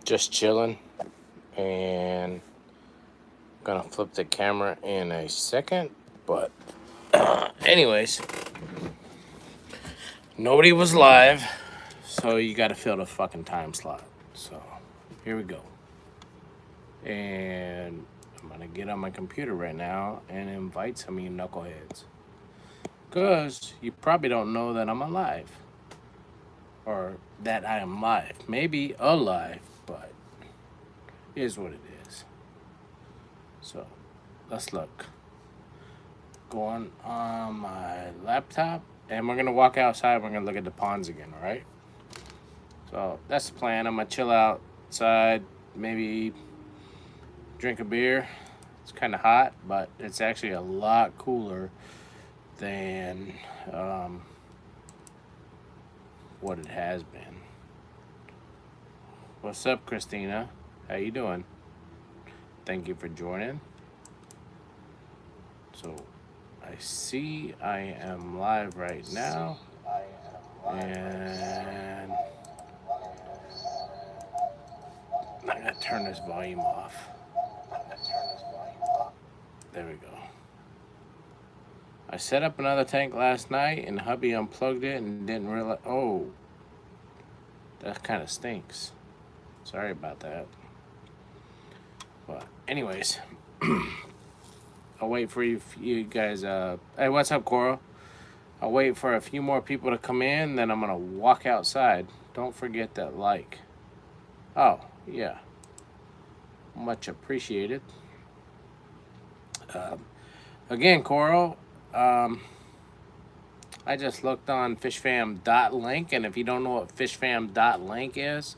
Just chilling, and I'm gonna flip the camera in a second. But anyways, nobody was live, so you gotta fill the fucking time slot. So here we go. And I'm gonna get on my computer right now and invite some of you knuckleheads. Because you probably don't know that I'm alive. Or that I am live. Maybe alive, but it is what it is. So let's look. Go on my laptop, and we're gonna walk outside. We're gonna look at the ponds again, all right? So that's the plan. I'm gonna chill outside, maybe drink a beer. It's kind of hot, but it's actually a lot cooler than what it has been. What's up, Christina? How you doing? Thank you for joining. So I see I am live right now, and I'm gonna turn this volume off. There we go. I set up another tank last night, and hubby unplugged it and didn't realize. Oh, that kind of stinks. Sorry about that. But anyways, I'll wait for you guys. Hey, what's up, Coral? I'll wait for a few more people to come in, then I'm gonna walk outside. Don't forget that like. Oh, yeah. Much appreciated. Again, Coral, I just looked on fishfam.link, and if you don't know what fishfam.link is,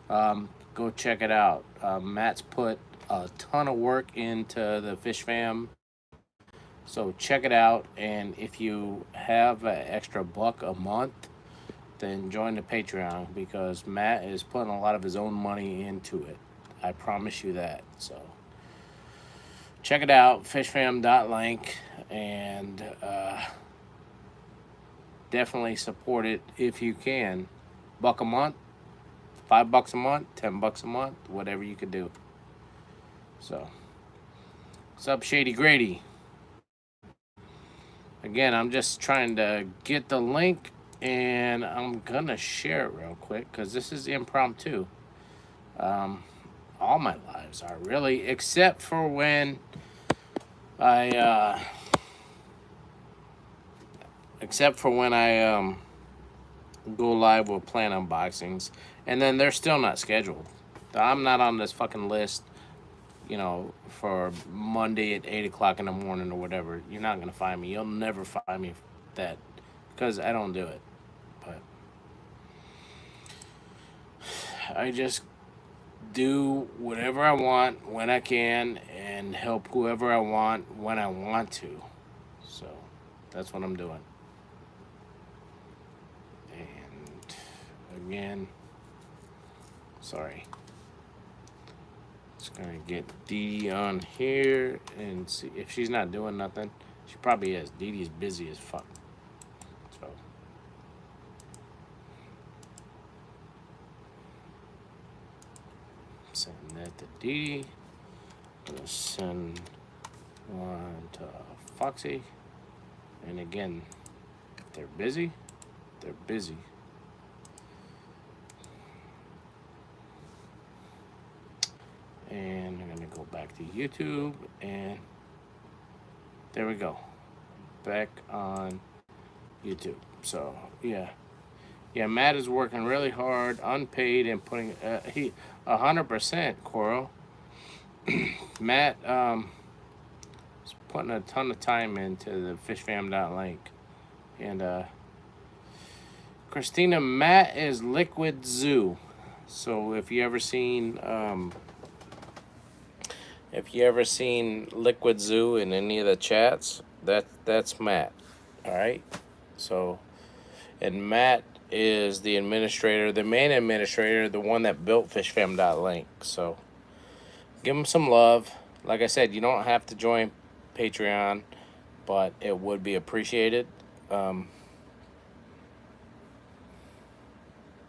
go check it out. Matt's put a ton of work into the FishFam, so check it out. And if you have an extra buck a month, then join the Patreon, because Matt is putting a lot of his own money into it. I promise you that. So check it out, fishfam.link, and definitely support it if you can. Buck a month, $5 a month, $10 a month, whatever you could do. So, what's up, Shady Grady? Again, I'm just trying to get the link, and I'm gonna share it real quick because this is impromptu. All my lives are really, except for when I go live with plan unboxings, and then they're still not scheduled. I'm not on this fucking list, for Monday at 8 o'clock in the morning or whatever. You're not gonna find me. You'll never find me that, because I don't do it. But I just do whatever I want when I can and help whoever I want when I want to. So that's what I'm doing. And again, sorry. Just gonna get Dee on here and see if she's not doing nothing. She probably is. Dee busy as fuck. So send that to Dee. Gonna send one to Foxy. And again, if they're busy, they're busy. And I'm gonna go back to YouTube, and there we go, back on YouTube. So yeah, Matt is working really hard, unpaid, and putting 100%, Coral. Matt is putting a ton of time into the fishfam.link, and Christina, Matt is Liquid Zoo. So if you ever seen Liquid Zoo in any of the chats, that's Matt. All right. So, and Matt is the administrator, the main administrator, the one that built fishfam.link. So give him some love. Like I said, you don't have to join Patreon, but it would be appreciated.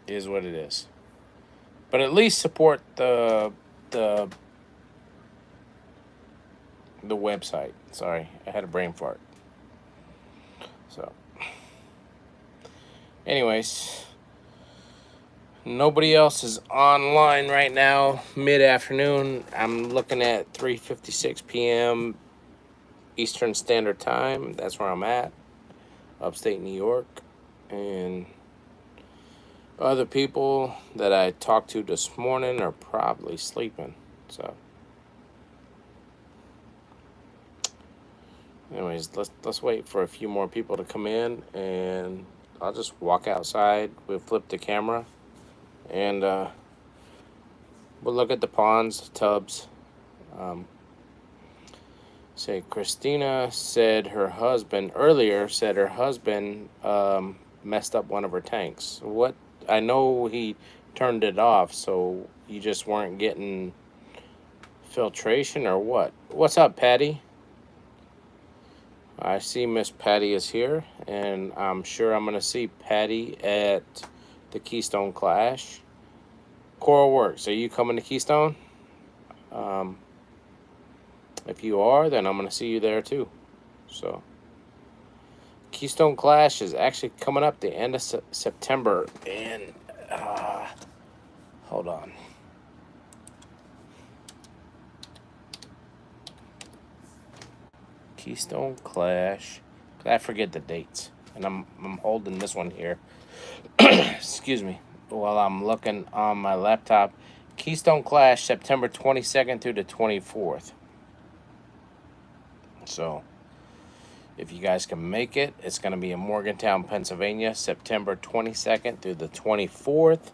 Is what it is. But at least support the the website. Sorry, I had a brain fart. So, anyways, nobody else is online right now. Mid-afternoon. I'm looking at 3:56 p.m. Eastern Standard Time. That's where I'm at, upstate New York, and other people that I talked to this morning are probably sleeping. So, anyways, let's wait for a few more people to come in, and I'll just walk outside. We'll flip the camera, and we'll look at the ponds, the tubs. Say Christina said her husband earlier said her husband messed up one of her tanks. What? I know he turned it off, so you just weren't getting filtration or what? What's up, Patty? I see Miss Patty is here, and I'm sure I'm going to see Patty at the Keystone Clash. Coral Works, are you coming to Keystone? If you are, then I'm going to see you there too. So, Keystone Clash is actually coming up the end of September, and hold on. Keystone Clash. I forget the dates, and I'm holding this one here. Excuse me. While I'm looking on my laptop, Keystone Clash September 22nd through the 24th. So, if you guys can make it, it's going to be in Morgantown, Pennsylvania, September 22nd through the 24th.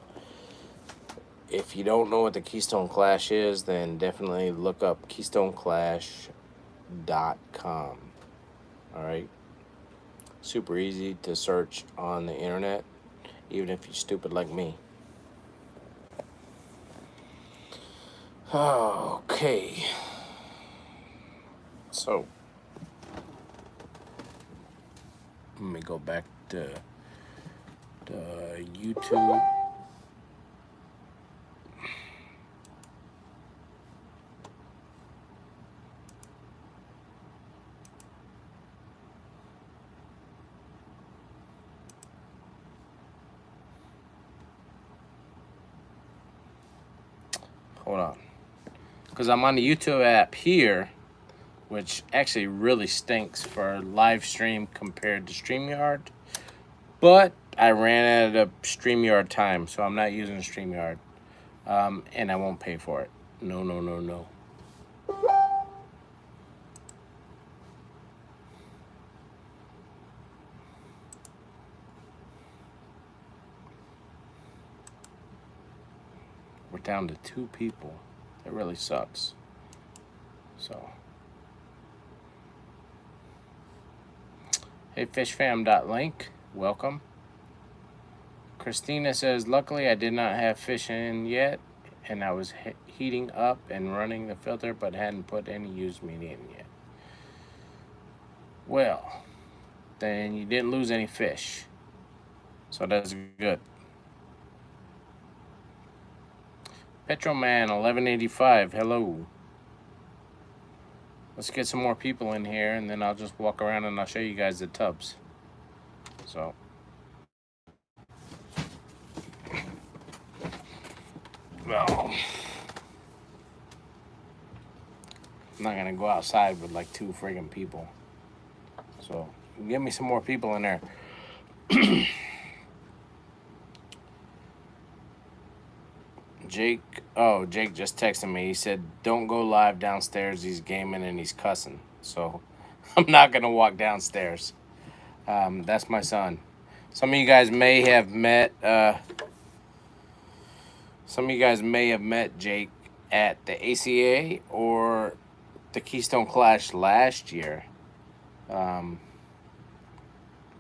If you don't know what the Keystone Clash is, then definitely look up KeystoneClash.com. All right. Super easy to search on the internet, even if you're stupid like me. Okay. So, let me go back to YouTube. Hold on. Because I'm on the YouTube app here, which actually really stinks for live stream compared to StreamYard. But I ran out of StreamYard time, so I'm not using StreamYard. And I won't pay for it. No, no, no, no. We're down to 2 people. It really sucks. So, hey, fishfam.link, welcome. Christina says, luckily I did not have fish in yet, and I was heating up and running the filter, but hadn't put any used meat in yet. Well, then you didn't lose any fish. So that's good. Petroman 1185, hello. Let's get some more people in here, and then I'll just walk around and I'll show you guys the tubs. So, well, I'm not gonna go outside with like 2 friggin' people. So, get me some more people in there. Jake just texted me. He said, don't go live downstairs. He's gaming and he's cussing. So, I'm not gonna walk downstairs. That's my son. Some of you guys may have met Jake at the ACA or the Keystone Clash last year.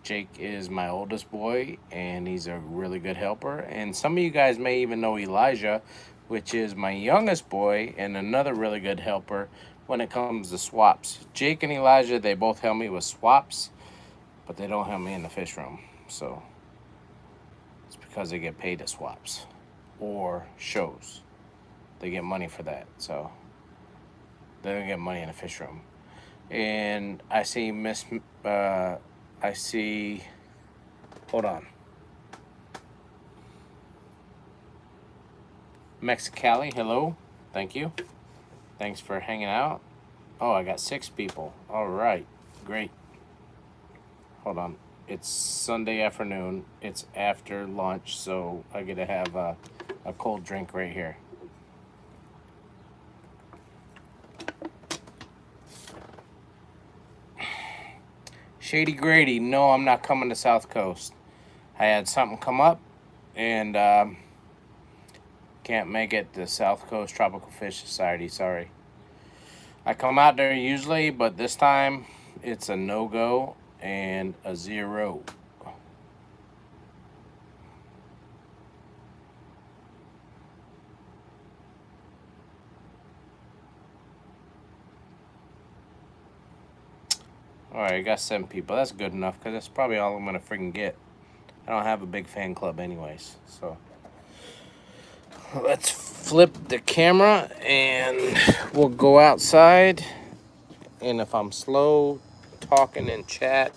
Jake is my oldest boy, and he's a really good helper. And some of you guys may even know Elijah, which is my youngest boy and another really good helper when it comes to swaps. Jake and Elijah, they both help me with swaps, but they don't help me in the fish room. So it's because they get paid at swaps. or shows. They get money for that, so they don't get money in the fish room. And I see I see, hold on. Mexicali, hello. Thank you. Thanks for hanging out. Oh, I got 6 people. All right, great. Hold on. It's Sunday afternoon. It's after lunch, so I get to have a cold drink right here. Shady Grady, no, I'm not coming to South Coast. I had something come up, and can't make it to South Coast Tropical Fish Society, sorry. I come out there usually, but this time it's a no-go and a 0. Alright, I got 7 people. That's good enough, because that's probably all I'm going to freaking get. I don't have a big fan club anyways, so. Let's flip the camera, and we'll go outside. And if I'm slow talking in chat,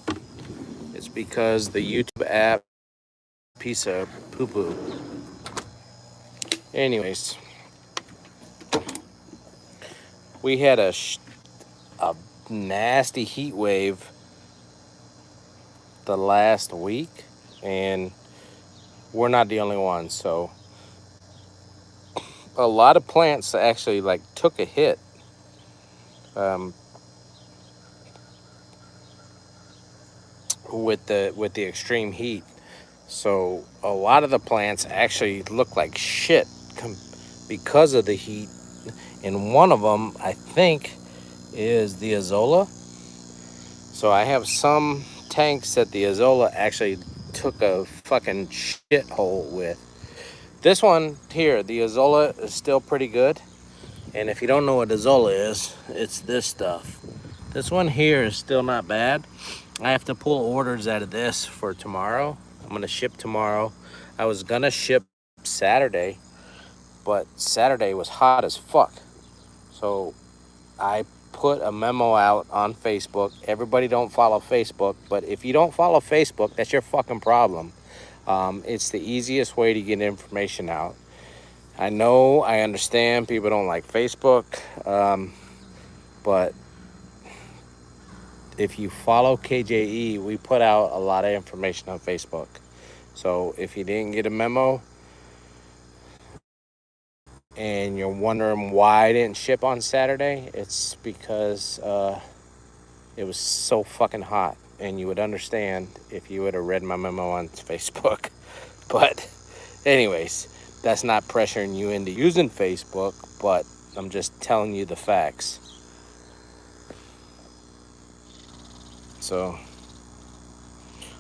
it's because the YouTube app piece of poo-poo. Anyways, we had a nasty heat wave the last week, and we're not the only ones. So a lot of plants actually like took a hit. With the extreme heat. So a lot of the plants actually look like shit because of the heat. And one of them, I think, is the Azolla. So I have some tanks that the Azolla actually took a fucking shithole with. This one here, the Azolla, is still pretty good. And if you don't know what Azolla is, it's this stuff. This one here is still not bad. I have to pull orders out of this for tomorrow. I'm gonna ship tomorrow. I was gonna ship Saturday, but Saturday was hot as fuck. So I put a memo out on Facebook. Everybody don't follow Facebook, but if you don't follow Facebook, that's your fucking problem. It's the easiest way to get information out. I know, I understand people don't like Facebook, but if you follow KJE, we put out a lot of information on Facebook. So if you didn't get a memo and you're wondering why I didn't ship on Saturday, it's because it was so fucking hot. And you would understand if you would have read my memo on Facebook. But anyways, that's not pressuring you into using Facebook, but I'm just telling you the facts. So,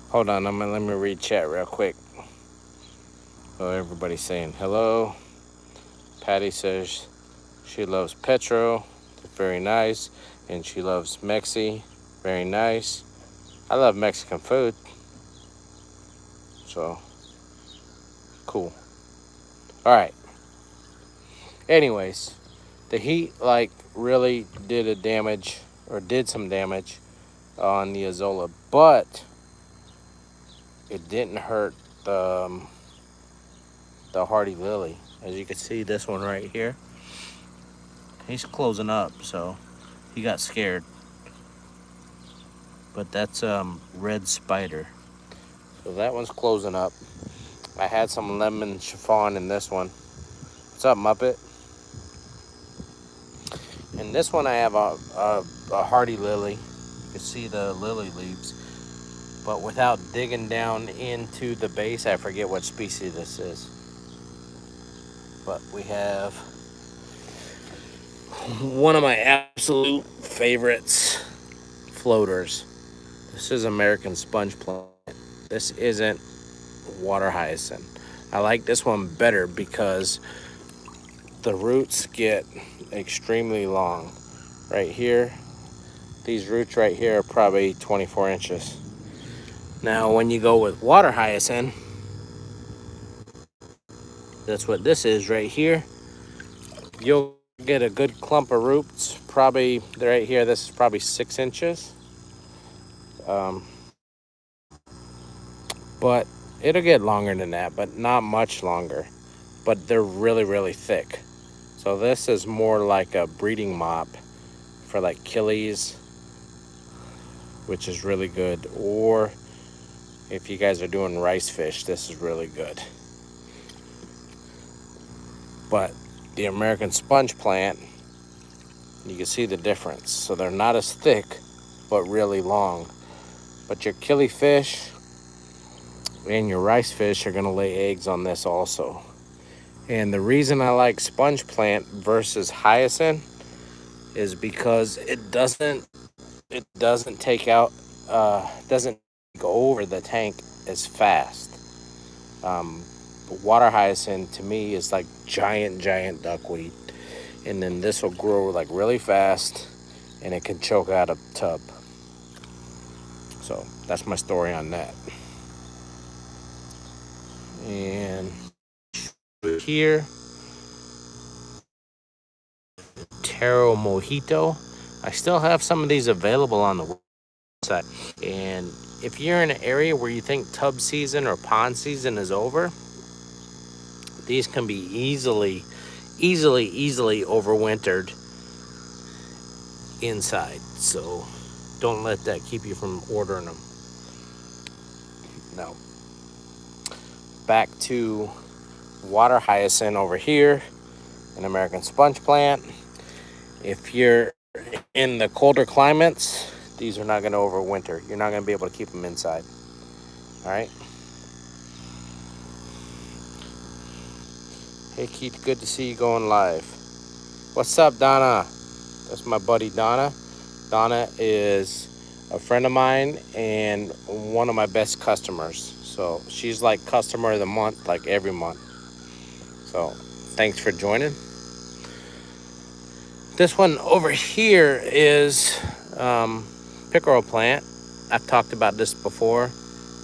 hold on, let me read chat real quick. So everybody's saying hello. Patty says she loves Petro, very nice, and she loves Mexi, very nice. I love Mexican food, so cool. All right. Anyways, the heat like really did some damage on the Azolla, but it didn't hurt the hardy lily. As you can see, this one right here, he's closing up, so he got scared. But that's red spider, so that one's closing up. I had some lemon chiffon in this one. What's up, Muppet? In this one I have a hardy lily. You can see the lily leaves, but without digging down into the base, I forget what species this is. But we have one of my absolute favorites, floaters. This is American sponge plant. This isn't water hyacinth. I like this one better because the roots get extremely long. Right here, these roots right here are probably 24 inches. Now, when you go with water hyacinth, That's what this is right here. You'll get a good clump of roots, probably right here. This is probably 6 inches. But it'll get longer than that, but not much longer. But they're really, really thick. So this is more like a breeding mop for like killies, which is really good. Or if you guys are doing rice fish, this is really good. But the American sponge plant, you can see the difference. So they're not as thick, but really long. But your killifish and your rice fish are gonna lay eggs on this also. And the reason I like sponge plant versus hyacinth is because it doesn't take out, doesn't go over the tank as fast. Water hyacinth to me is like giant duckweed, and then this will grow like really fast, and it can choke out a tub. So that's my story on that. And here, Taro Mojito. I still have some of these available on the website. And if you're in an area where you think tub season or pond season is over, these can be easily overwintered inside. So don't let that keep you from ordering them. Now, back to water hyacinth over here, an American sponge plant. If you're in the colder climates, these are not going to overwinter. You're not going to be able to keep them inside. All right. Hey Keith, good to see you going live. What's up, Donna? That's my buddy Donna. Donna is a friend of mine and one of my best customers. So she's like customer of the month, like every month. So thanks for joining. This one over here is pickerel plant. I've talked about this before.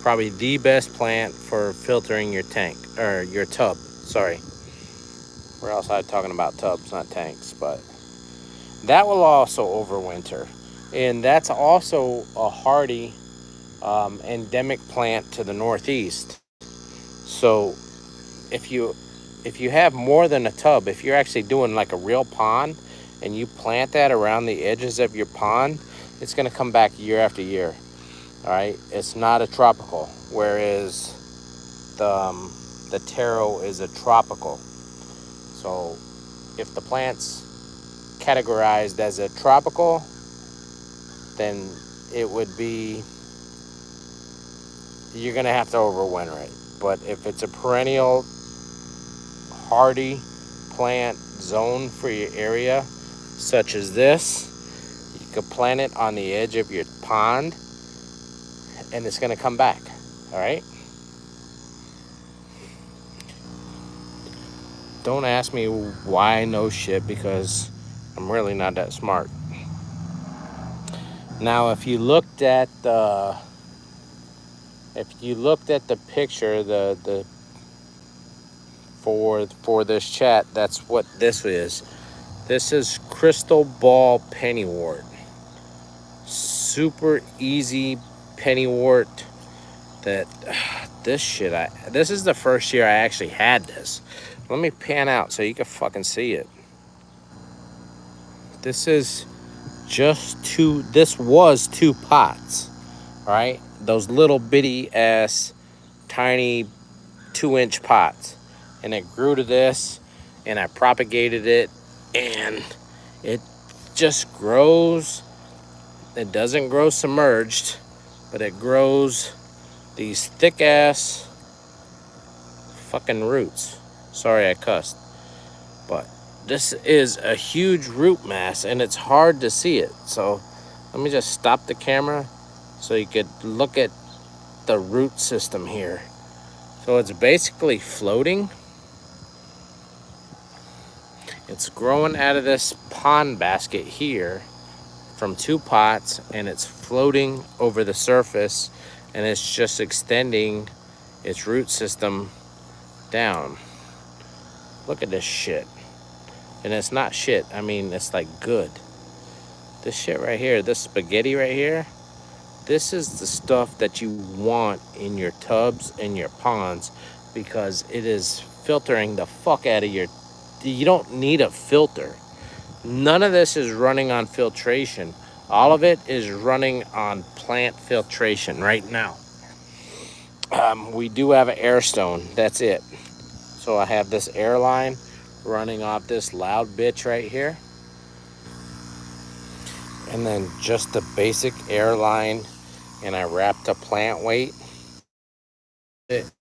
Probably the best plant for filtering your tank, or your tub, sorry. We're outside talking about tubs, not tanks, but that will also overwinter. And that's also a hardy endemic plant to the Northeast. So if you have more than a tub, if you're actually doing like a real pond and you plant that around the edges of your pond, it's going to come back year after year. All right, it's not a tropical, whereas the taro is a tropical. So if the plant's categorized as a tropical, then it would be, you're going to have to overwinter it. But if it's a perennial hardy plant zone for your area, such as this, you could plant it on the edge of your pond and it's going to come back. All right. Don't ask me why I know shit, because I'm really not that smart. Now, if you looked at the picture, the for this chat, that's what this is. This is crystal ball pennywort. Super easy pennywort. That this is the first year I actually had this. Let me pan out so you can fucking see it. This is just this was 2 pots, all right? Those little bitty ass tiny 2-inch pots. And it grew to this, and I propagated it, and it just grows. It doesn't grow submerged, but it grows these thick ass fucking roots. Sorry I cussed. But this is a huge root mass, and it's hard to see it. So let me just stop the camera so you could look at the root system here. So it's basically floating. It's growing out of this pond basket here from 2 pots, and it's floating over the surface, and it's just extending its root system down. Look at this shit. And it's not shit. I mean, it's like good. This shit right here, this spaghetti right here, this is the stuff that you want in your tubs and your ponds because it is filtering the fuck out of your... You don't need a filter. None of this is running on filtration. All of it is running on plant filtration right now. We do have an air stone. That's it. So I have this air line running off this loud bitch right here. And then just the basic air line, and I wrapped a plant weight. And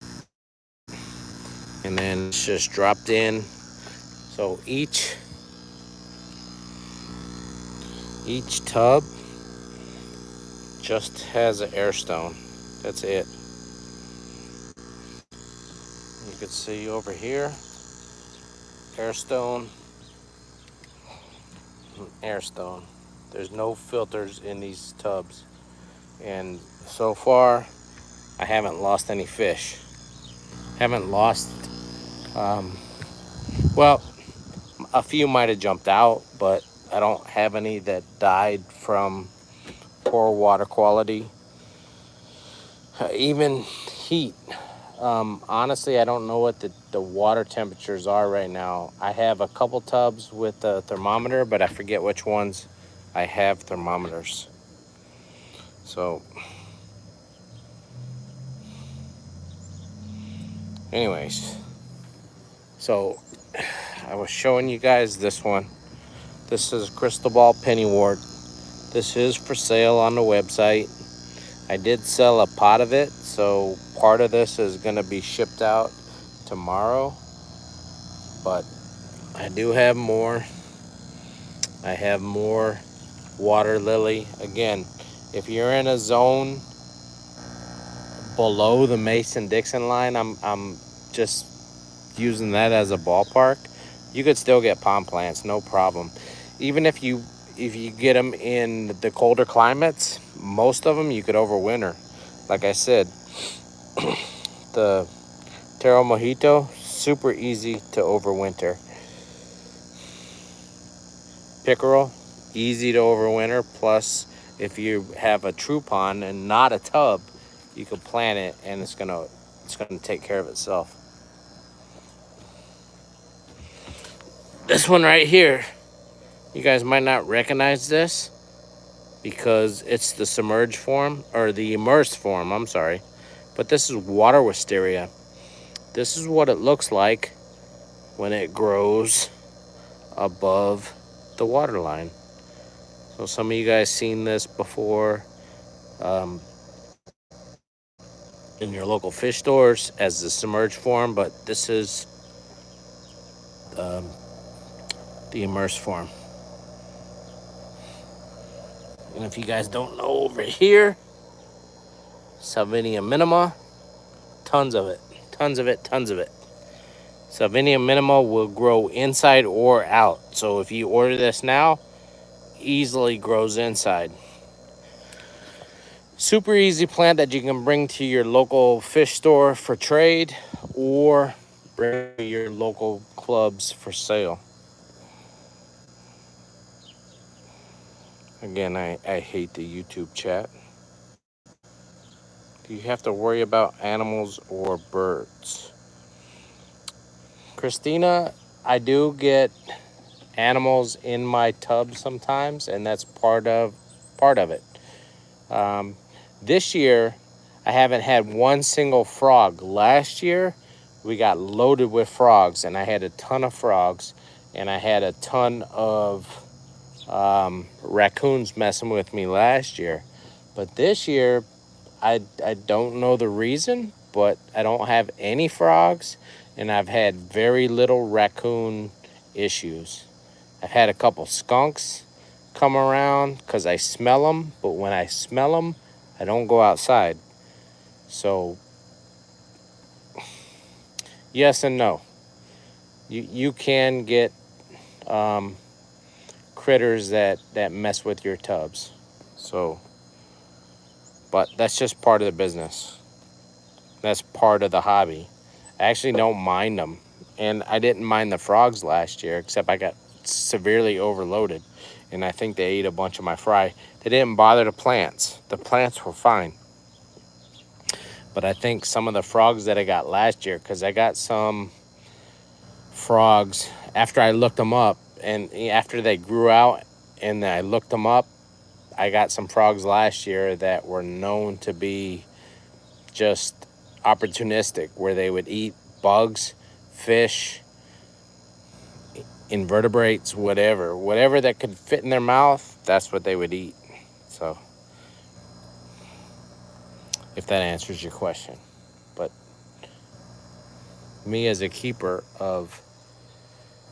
then it's just dropped in. So each tub just has an air stone. That's it. You can see over here, air stone, air stone. There's no filters in these tubs. And so far, I haven't lost any fish. Haven't lost, well, a few might have jumped out, but I don't have any that died from poor water quality. Even heat. Honestly, I don't know what the water temperatures are right now. I have a couple tubs with a thermometer, but I forget which ones I have thermometers. So, anyways, so I was showing you guys this one. This is Crystal Ball Pennywort. This is for sale on the website. I did sell a pot of it, so part of this is going to be shipped out tomorrow. But I do have more. I have more water lily. Again, if you're in a zone below the Mason-Dixon line, I'm just using that as a ballpark. You could still get pond plants, no problem. Even if you get them in the colder climates, most of them you could overwinter. Like I said, the Taro Mojito, super easy to overwinter. Pickerel, easy to overwinter. Plus, if you have a true pond and not a tub, you can plant it and it's gonna take care of itself. This one right here, you guys might not recognize this because it's the submerged form, or the immersed form, I'm sorry. But this is water wisteria. This is what it looks like when it grows above the water line. So some of you guys seen this before in your local fish stores as the submerged form, but this is the immersed form. And if you guys don't know, over here, Salvinia minima, tons of it, tons of it, tons of it. Salvinia minima will grow inside or out. So if you order this now, easily grows inside. Super easy plant that you can bring to your local fish store for trade or bring to your local clubs for sale. Again, I hate the YouTube chat. Do you have to worry about animals or birds? Christina, I do get animals in my tub sometimes, and that's part of it. This year, I haven't had one single frog. Last year, we got loaded with frogs, and I had a ton of frogs, and I had a ton of raccoons messing with me last year. But this year, I don't know the reason, but I don't have any frogs, and I've had very little raccoon issues. I've had a couple skunks come around because I smell them, but when I smell them, I don't go outside. So, yes and no. You can get critters that mess with your tubs. So, but that's just part of the business. That's part of the hobby. I actually don't mind them. And I didn't mind the frogs last year, except I got severely overloaded. And I think they ate a bunch of my fry. They didn't bother the plants. The plants were fine. But I think some of the frogs that I got last year, because I got some frogs after I looked them up, and after they grew out and I looked them up, I got some frogs last year that were known to be just opportunistic, where they would eat bugs, fish, invertebrates, whatever that could fit in their mouth, that's what they would eat. So if that answers your question. But me as a keeper of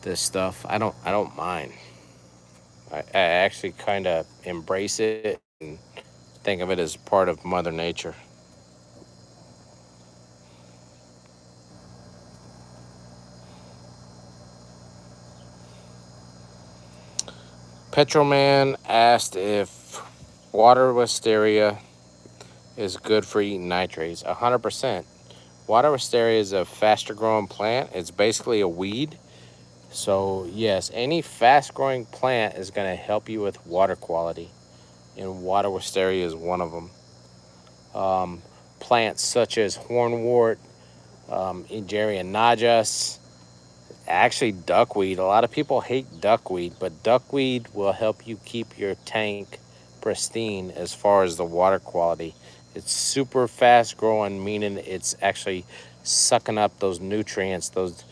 this stuff, I don't mind. I actually kind of embrace it and think of it as part of Mother Nature. Petroman asked if water wisteria is good for eating nitrates. 100%. Water wisteria is a faster growing plant. It's basically a weed. So yes, any fast growing plant is going to help you with water quality. And water wisteria is one of them. Plants such as hornwort, Egeria najas, actually duckweed. A lot of people hate duckweed, but duckweed will help you keep your tank pristine as far as the water quality. It's super fast growing, meaning it's actually sucking up those nutrients, those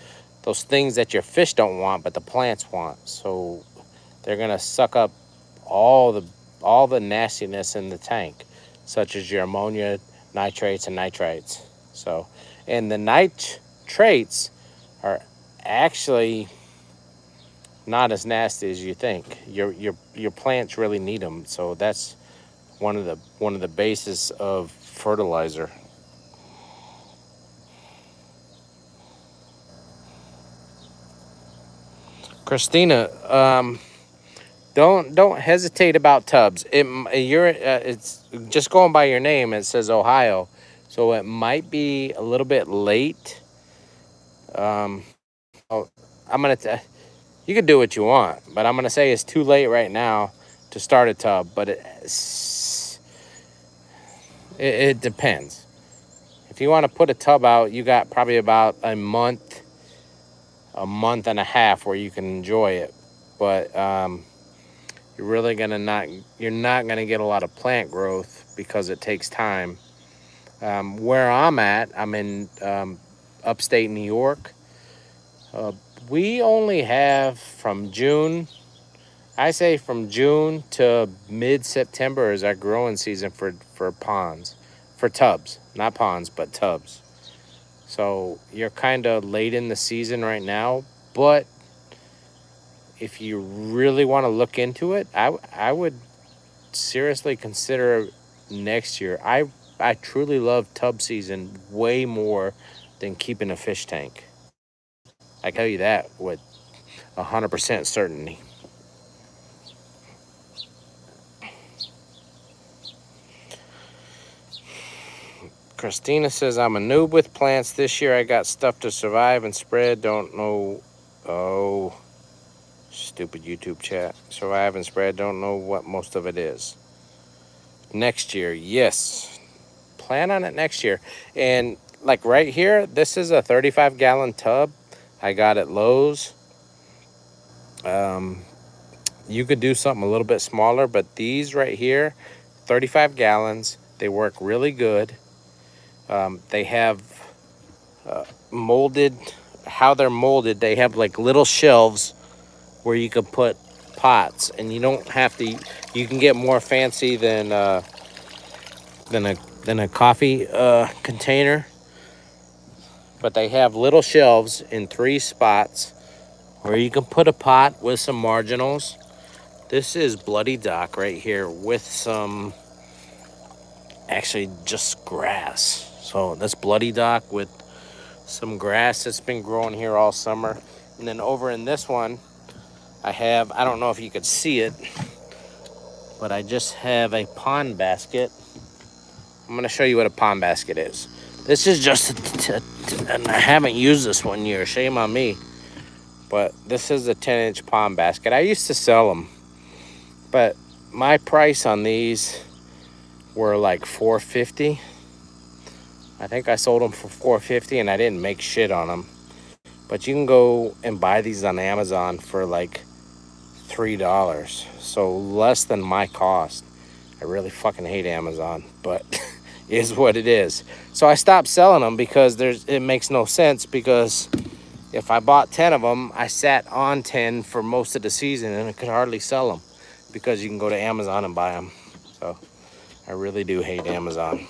things that your fish don't want but the plants want. So they're gonna suck up all the nastiness in the tank, such as your ammonia, nitrates, and nitrites. So, and the nitrates are actually not as nasty as you think. Your plants really need them. So that's one of the bases of fertilizer. Christina, don't hesitate about tubs. It's just going by your name. It says Ohio, so it might be a little bit late. Oh, you can do what you want, but I'm gonna say it's too late right now to start a tub. But it depends. If you want to put a tub out, you got probably about a month and a half where you can enjoy it. But you're not gonna get a lot of plant growth because it takes time. Where I'm at, I'm in upstate New York. We only have from June, I say from June to mid-September is our growing season for ponds, for tubs, not ponds, but tubs. So you're kind of late in the season right now, but if you really want to look into it, I would seriously consider next year. I truly love tub season way more than keeping a fish tank. I can tell you that with 100% certainty. Christina says, I'm a noob with plants. This year I got stuff to survive and spread. Don't know. Oh, stupid YouTube chat. Survive and spread. Don't know what most of it is. Next year, yes. Plan on it next year. And like right here, this is a 35-gallon tub I got at Lowe's. You could do something a little bit smaller, but these right here, 35 gallons, they work really good. They have molded, how they're molded, they have like little shelves where you can put pots, and you don't have to, you can get more fancy than a coffee container. But they have little shelves in 3 spots where you can put a pot with some marginals. This is Bloody Dock right here with some, actually just grass. So that's Bloody Dock with some grass that's been growing here all summer. And then over in this one, I don't know if you could see it, but I just have a pond basket. I'm gonna show you what a pond basket is. This is just and I haven't used this one year. Shame on me. But this is a 10-inch pond basket. I used to sell them, but my price on these were like $4.50. I think I sold them for $4.50, and I didn't make shit on them. But you can go and buy these on Amazon for like $3, so less than my cost. I really fucking hate Amazon, but is what it is. So I stopped selling them because it makes no sense, because if I bought 10 of them, I sat on 10 for most of the season and I could hardly sell them because you can go to Amazon and buy them. So I really do hate Amazon.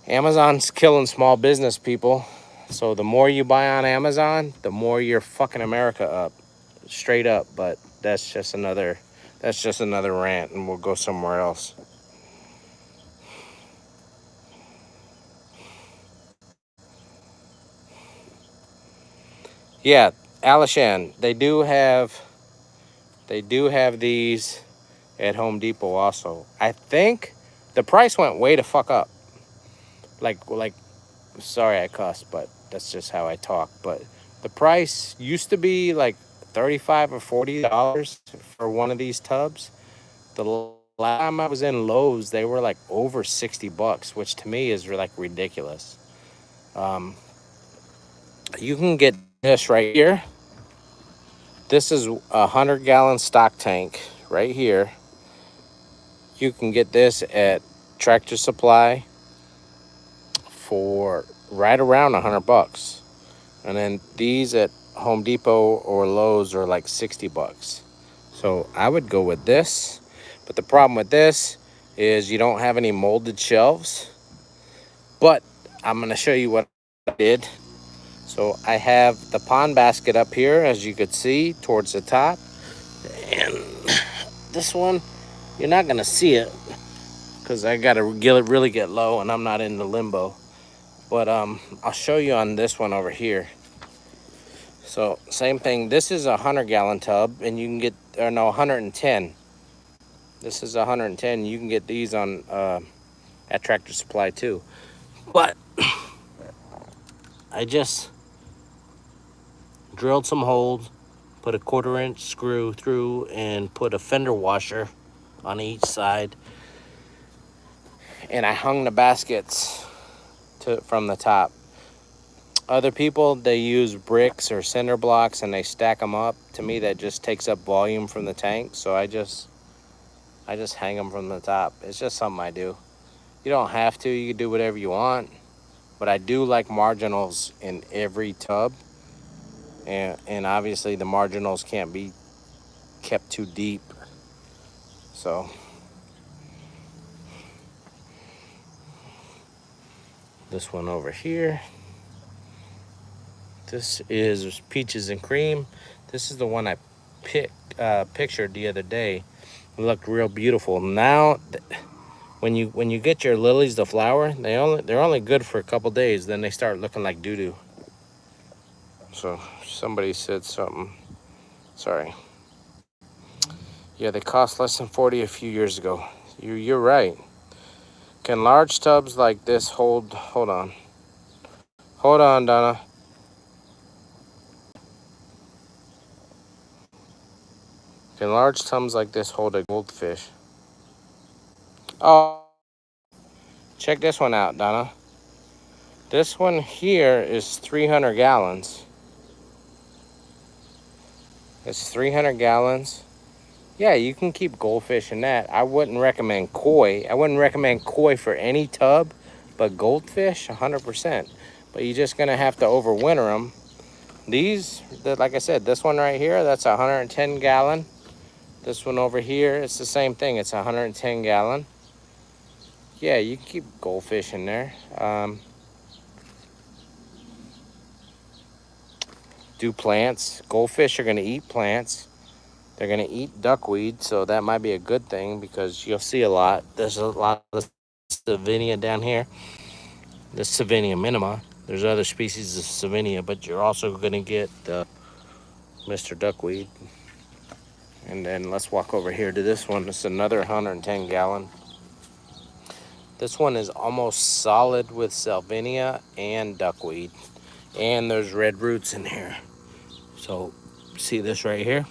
Amazon's killing small business, people. So the more you buy on Amazon, the more you're fucking America up. Straight up. But that's just another rant, and we'll go somewhere else. Yeah, Alishan, they do have these at Home Depot also. I think the price went way to fuck up. Like sorry I cuss, but that's just how I talk. But the price used to be like $35 or $40 for one of these tubs. The last time I was in Lowe's, they were like over $60, which to me is like ridiculous. You can get this right here. This is a 100-gallon stock tank right here. You can get this at Tractor Supply for right around $100. And then these at Home Depot or Lowe's are like $60. So I would go with this. But the problem with this is you don't have any molded shelves. But I'm going to show you what I did. So I have the pond basket up here, as you could see, towards the top. And this one, you're not going to see it because I got to really get low and I'm not in the limbo. But I'll show you on this one over here. So same thing. This is a 100-gallon tub, and you can get, or no, 110. This is 110. You can get these on at Tractor Supply too. But I just drilled some holes, put a 1/4-inch screw through, and put a fender washer on each side. And I hung the baskets from the top. Other people, they use bricks or cinder blocks and they stack them up. To me, that just takes up volume from the tank. So I just hang them from the top. It's just something I do. You don't have to. You can do whatever you want. But I do like marginals in every tub. And obviously the marginals can't be kept too deep. So this one over here. This is Peaches and Cream. This is the one I pictured the other day. It looked real beautiful. Now, when you get your lilies to flower, they're only good for a couple days. Then they start looking like doo-doo. So somebody said something. Sorry. Yeah, they cost less than $40 a few years ago. You're right. Can large tubs like this hold? Hold on. Hold on, Donna. Can large tubs like this hold a goldfish? Oh, check this one out, Donna. This one here is 300 gallons. It's 300 gallons. Yeah, you can keep goldfish in that. I wouldn't recommend koi. I wouldn't recommend koi for any tub, but goldfish, 100%. But you're just gonna have to overwinter them. These, like I said, this one right here, that's 110 gallon. This one over here, it's the same thing. It's 110 gallon. Yeah, you can keep goldfish in there. Do plants. Goldfish are gonna eat plants. They're gonna eat duckweed, so that might be a good thing because you'll see a lot. There's a lot of Savinia down here. The Savinia minima. There's other species of Savinia, but you're also gonna get Mr. Duckweed. And then let's walk over here to this one. It's another 110 gallon. This one is almost solid with salvinia and duckweed. And there's red roots in here. So see this right here?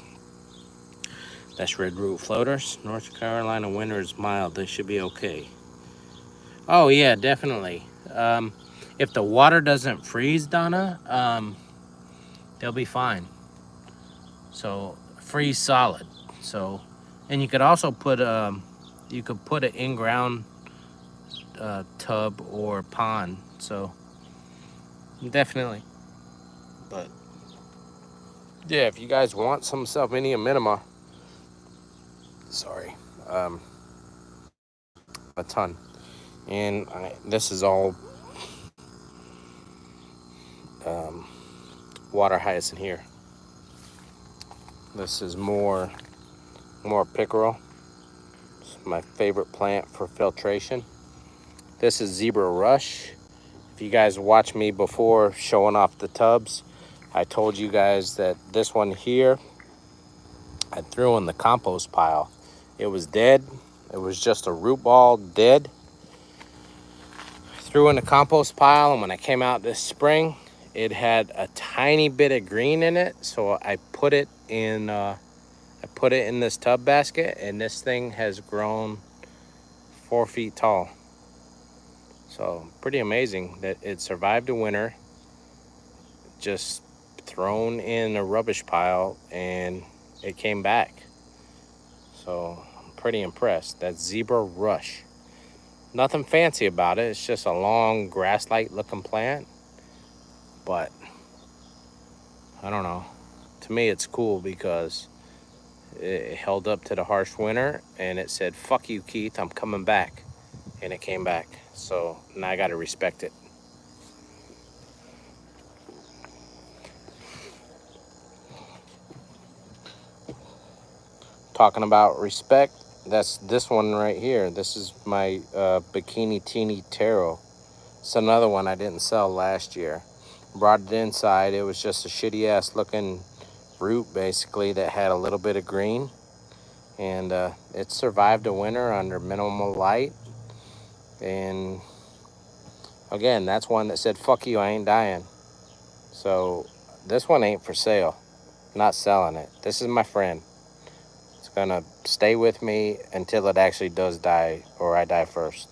That's red root floaters. North Carolina winter is mild. They should be okay. Oh yeah, definitely. If the water doesn't freeze, Donna, they'll be fine. So freeze solid. So, and you could also put you could put an in-ground tub or pond. So definitely. But yeah, if you guys want some Salvinia minima, sorry, a ton. And this is all water hyacinth here. This is more pickerel. It's my favorite plant for filtration. This is zebra rush. If you guys watch me before showing off the tubs, I told you guys that this one here I threw in the compost pile. It was dead. It was just a root ball dead. Threw in the compost pile, and when I came out this spring, it had a tiny bit of green in it. So I put it in this tub basket, and this thing has grown 4 feet tall. So pretty amazing that it survived a winter, just thrown in a rubbish pile, and it came back. So I'm pretty impressed. That's zebra rush. Nothing fancy about it. It's just a long grass-like looking plant. But I don't know. To me, it's cool because it held up to the harsh winter, and it said, "Fuck you, Keith, I'm coming back." And it came back. So now I got to respect it. Talking about respect, that's this one right here. This is my Bikini Teeny Taro. It's another one I didn't sell last year. Brought it inside. It was just a shitty ass looking root basically that had a little bit of green. And it survived a winter under minimal light. And again, that's one that said, "Fuck you, I ain't dying." So this one ain't for sale. Not selling it. This is my friend. It's gonna stay with me until it actually does die, or I die first.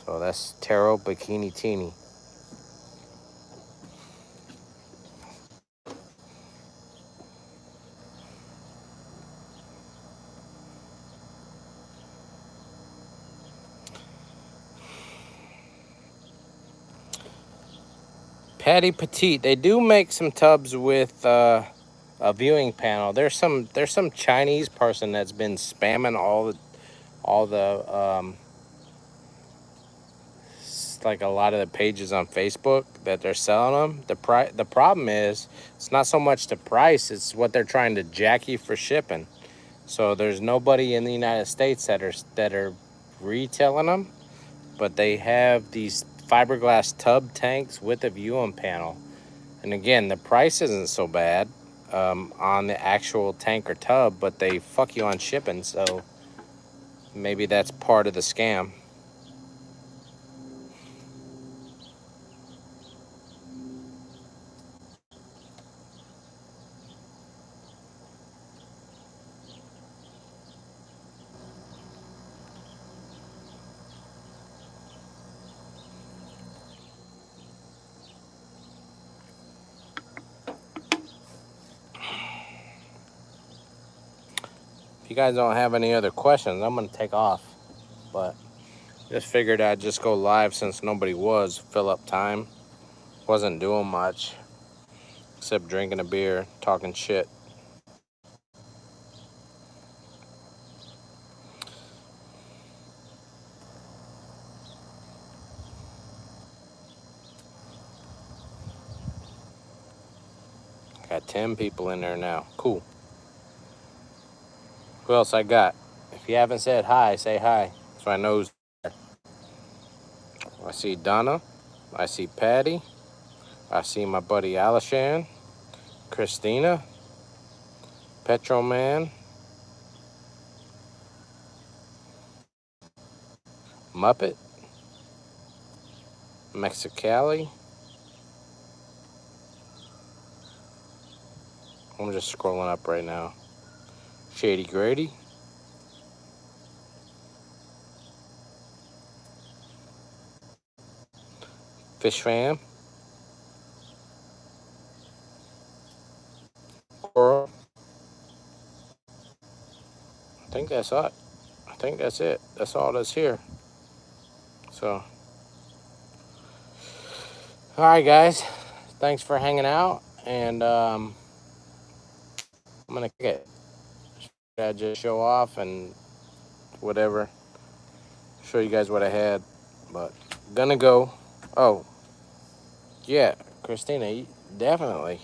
So that's Taro Bikini Teeny. Patty Petite. They do make some tubs with a viewing panel. There's some Chinese person that's been spamming all the like a lot of the pages on Facebook that they're selling them. The problem is it's not so much the price, it's what they're trying to jack you for shipping. So there's nobody in the United States that are retailing them, but they have these fiberglass tub tanks with a viewing panel. And again, the price isn't so bad on the actual tank or tub, but they fuck you on shipping. So maybe that's part of the scam. If you guys don't have any other questions, I'm gonna take off. But just figured I'd just go live since nobody was, fill up time. Wasn't doing much except drinking a beer, talking shit. Got 10 people in there now. Cool. Who else I got? If you haven't said hi, say hi. So I know who's there. I see Donna. I see Patty. I see my buddy Alishan. Christina. Petroman. Muppet, Mexicali. I'm just scrolling up right now. Shady Grady, Fish Fam, Coral. I think that's it. I think that's it. That's all that's here. So, all right, guys. Thanks for hanging out, and I'm gonna kick it. I just show off and whatever. Show you guys what I had, but gonna go. Oh, yeah, Christina, you definitely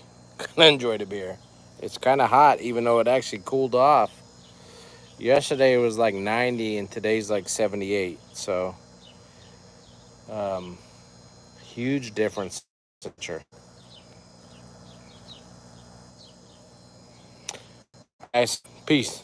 gonna enjoy the beer. It's kind of hot, even though it actually cooled off. Yesterday it was like 90, and today's like 78. So, um, huge difference. Sure. Guys, peace.